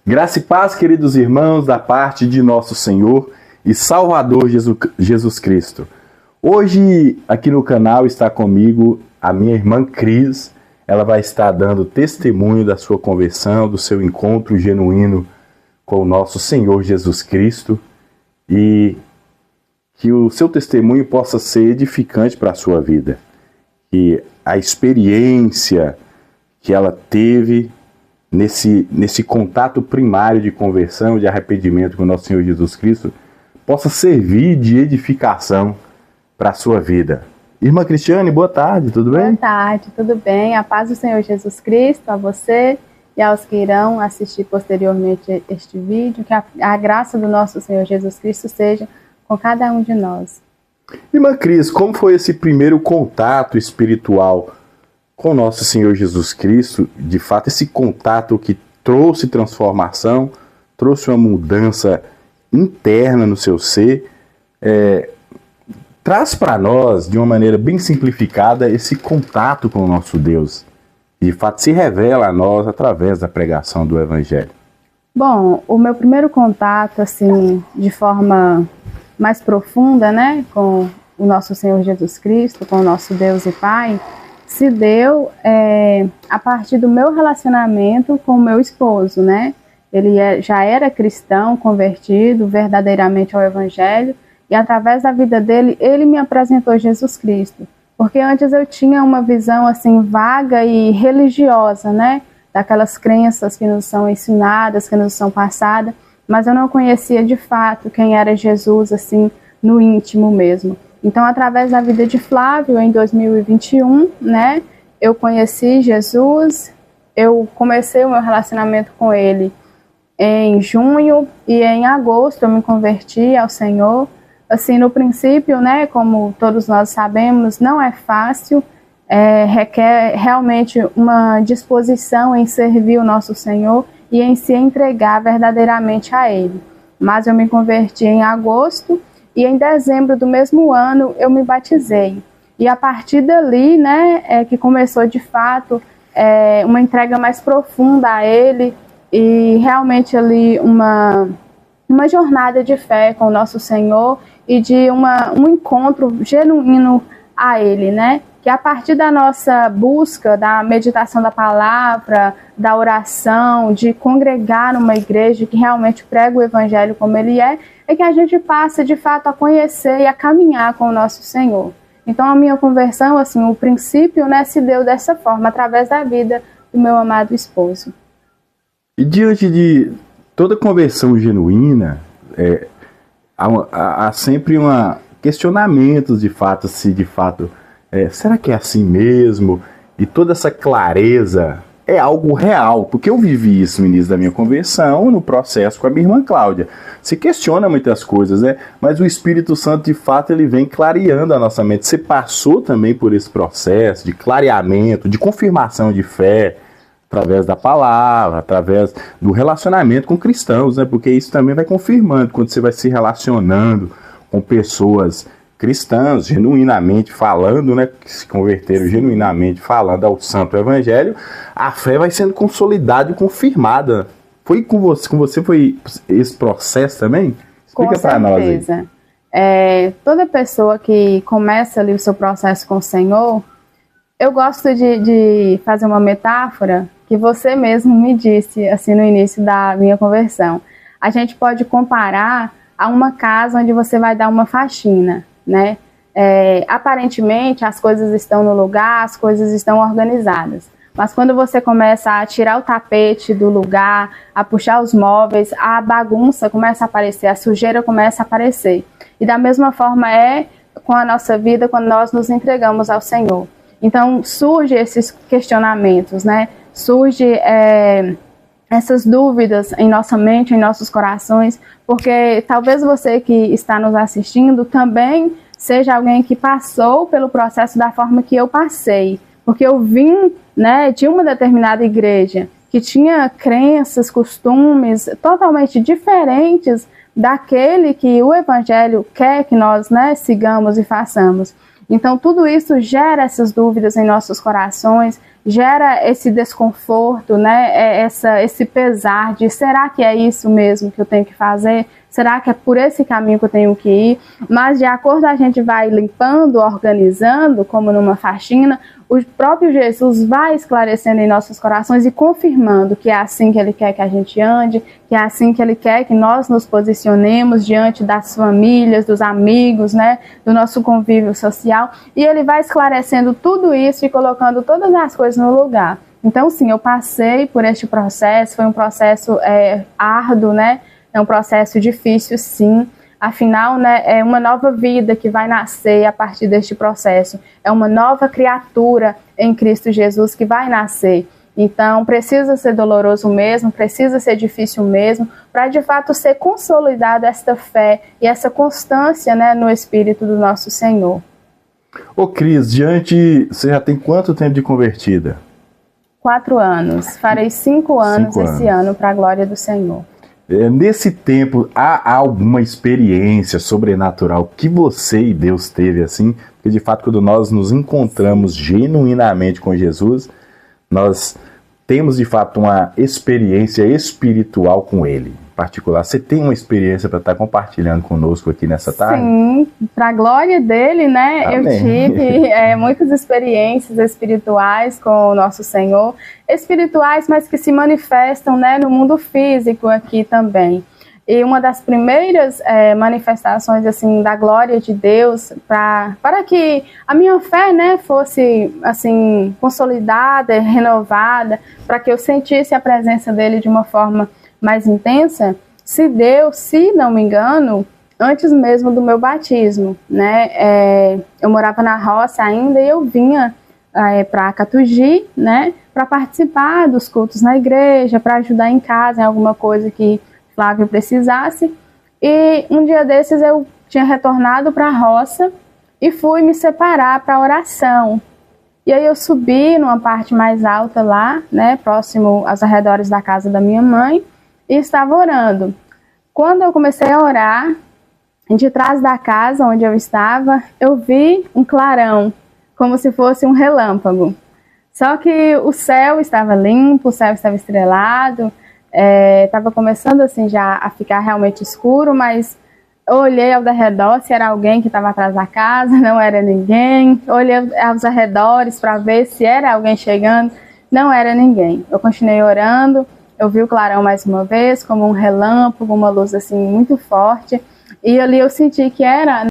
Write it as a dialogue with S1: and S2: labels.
S1: Graça e paz, queridos irmãos, da parte de nosso Senhor e Salvador Jesus Cristo. Hoje, aqui no canal, está comigo a minha irmã Cris. Ela vai estar dando testemunho da sua conversão, do seu encontro genuíno com o nosso Senhor Jesus Cristo, e que o seu testemunho possa ser edificante para a sua vida. Que a experiência que ela teve nesse contato primário de conversão, de arrependimento com o nosso Senhor Jesus Cristo, possa servir de edificação para a sua vida. Irmã Cristiane, boa tarde, tudo bem?
S2: Boa tarde, tudo bem? A paz do Senhor Jesus Cristo a você e aos que irão assistir posteriormente este vídeo. Que a graça do nosso Senhor Jesus Cristo seja com cada um de nós.
S1: Irmã Cris, como foi esse primeiro contato espiritual com nosso Senhor Jesus Cristo? De fato, esse contato que trouxe transformação, trouxe uma mudança interna no seu ser, traz para nós, de uma maneira bem simplificada, esse contato com o nosso Deus. De fato, se revela a nós através da pregação do Evangelho.
S2: Bom, o meu primeiro contato, assim, de forma mais profunda, né, com o nosso Senhor Jesus Cristo, com o nosso Deus e Pai, se deu a partir do meu relacionamento com o meu esposo, né? Ele já era cristão, convertido verdadeiramente ao Evangelho, e através da vida dele, ele me apresentou Jesus Cristo. Porque antes eu tinha uma visão assim vaga e religiosa, né? Daquelas crenças que nos são ensinadas, que nos são passadas, mas eu não conhecia de fato quem era Jesus, assim, no íntimo mesmo. Então, através da vida de Flávio, em 2021, né, eu conheci Jesus, eu comecei o meu relacionamento com ele em junho, e em agosto eu me converti ao Senhor. Assim, no princípio, né, como todos nós sabemos, não é fácil, requer realmente uma disposição em servir o nosso Senhor e em se entregar verdadeiramente a Ele. Mas eu me converti em agosto, e em dezembro do mesmo ano eu me batizei. E a partir dali, né, que começou de fato uma entrega mais profunda a Ele, e realmente ali uma jornada de fé com o nosso Senhor e de um encontro genuíno a Ele, né? Que a partir da nossa busca, da meditação da palavra, da oração, de congregar numa igreja que realmente prega o Evangelho como ele é que a gente passa de fato a conhecer e a caminhar com o nosso Senhor. Então a minha conversão, assim, o princípio, né, se deu dessa forma, através da vida do meu amado esposo.
S1: E diante de toda conversão genuína, há sempre questionamentos de fato, se de fato, será que é assim mesmo? E toda essa clareza é algo real, porque eu vivi isso no início da minha conversão, no processo com a minha irmã Cláudia. Se questiona muitas coisas, né? Mas o Espírito Santo, de fato, ele vem clareando a nossa mente. Você passou também por esse processo de clareamento, de confirmação de fé, através da palavra, através do relacionamento com cristãos, né? Porque isso também vai confirmando, quando você vai se relacionando com pessoas cristãs, genuinamente falando, né, que se converteram genuinamente falando ao Santo Evangelho, a fé vai sendo consolidada e confirmada. Foi com você foi esse processo também? Explica para nós aí.
S2: Com certeza. Toda pessoa que começa ali o seu processo com o Senhor, eu gosto de fazer uma metáfora que você mesmo me disse assim no início da minha conversão. A gente pode comparar a uma casa onde você vai dar uma faxina, né? Aparentemente as coisas estão no lugar, as coisas estão organizadas, mas quando você começa a tirar o tapete do lugar, a puxar os móveis, a bagunça começa a aparecer, a sujeira começa a aparecer. E da mesma forma com a nossa vida quando nós nos entregamos ao Senhor. Então surge esses questionamentos, né? Surge essas dúvidas em nossa mente, em nossos corações, porque talvez você que está nos assistindo também seja alguém que passou pelo processo da forma que eu passei, porque eu vim, né, de uma determinada igreja que tinha crenças, costumes totalmente diferentes daquele que o Evangelho quer que nós, né, sigamos e façamos. Então, tudo isso gera essas dúvidas em nossos corações, gera esse desconforto, né? Esse pesar de, será que é isso mesmo que eu tenho que fazer? Será que é por esse caminho que eu tenho que ir? Mas de acordo a gente vai limpando, organizando, como numa faxina, o próprio Jesus vai esclarecendo em nossos corações e confirmando que é assim que Ele quer que a gente ande, que é assim que Ele quer que nós nos posicionemos diante das famílias, dos amigos, né, do nosso convívio social. E Ele vai esclarecendo tudo isso e colocando todas as coisas no lugar. Então, sim, eu passei por este processo, foi um processo árduo, né? É um processo difícil, sim. Afinal, né, é uma nova vida que vai nascer a partir deste processo. É uma nova criatura em Cristo Jesus que vai nascer. Então, precisa ser doloroso mesmo, precisa ser difícil mesmo, para de fato ser consolidada esta fé e essa constância, né, no Espírito do nosso Senhor.
S1: Ô Cris, você já tem quanto tempo de convertida?
S2: 4 anos. Farei 5 anos esse ano, para a glória do Senhor.
S1: Nesse tempo, há alguma experiência sobrenatural que você e Deus teve assim? Porque de fato, quando nós nos encontramos genuinamente com Jesus, nós temos de fato uma experiência espiritual com Ele. Em particular, você tem uma experiência para estar compartilhando conosco aqui nessa tarde?
S2: Sim, para a glória dele, né? Amém. Eu tive muitas experiências espirituais com o nosso Senhor, espirituais, mas que se manifestam, né, no mundo físico aqui também. E uma das primeiras manifestações assim da glória de Deus para que a minha fé, né, fosse assim consolidada, renovada, para que eu sentisse a presença dele de uma forma mais intensa, se deu, se não me engano, antes mesmo do meu batismo, né? Eu morava na roça ainda e eu vinha para Catugi, né, para participar dos cultos na igreja, para ajudar em casa em alguma coisa que Flávio precisasse. E um dia desses eu tinha retornado para a roça e fui me separar para a oração. E aí eu subi numa parte mais alta lá, né, próximo aos arredores da casa da minha mãe, e estava orando. Quando eu comecei a orar, de trás da casa onde eu estava, eu vi um clarão, como se fosse um relâmpago. Só que o céu estava limpo, o céu estava estrelado, estava começando assim já a ficar realmente escuro, mas eu olhei ao redor se era alguém que estava atrás da casa, não era ninguém. Olhei aos arredores para ver se era alguém chegando, não era ninguém. Eu continuei orando, eu vi o clarão mais uma vez, como um relâmpago, uma luz assim muito forte, e ali eu senti que era